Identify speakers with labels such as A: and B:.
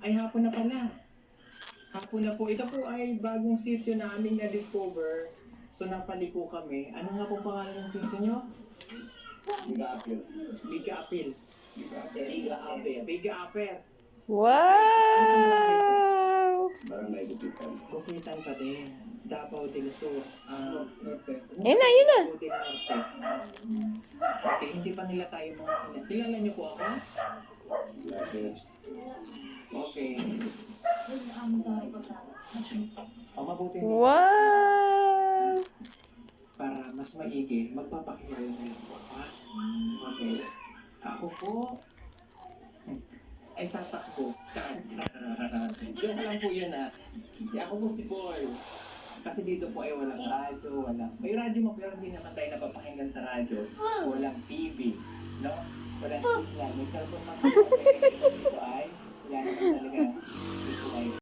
A: Ay, hapon na pala. Hapon na po. Ito po ay bagong sitio na aming na-discover. So, napaliko kami. Ano nga po pangalan ng sitio nyo?
B: Biga apil.
A: Biga Apil. Biga Apil. Biga Apil.
C: Wow!
B: Barangay Gupitan.
A: Kupitan pa din. Davao del Sur.
C: Yun na, yun na.
A: Davao del Norte. Okay, hindi pa nila tayo mga kilala. Kilala niyo po ako?
B: Gracias.
A: Okay. Mabuti niyo.
C: Wow!
A: Para mas maigi, magpapakilala na lang po. Ha? Okay. Ako po, ay tatakbo. Joke lang po yun ha. Ako po si Paul. Kasi dito po ay walang radyo, may radyo mo pero hindi naman tayo napapakinggan sa radyo. Walang TV, no? Walang signal, may cellphone lang.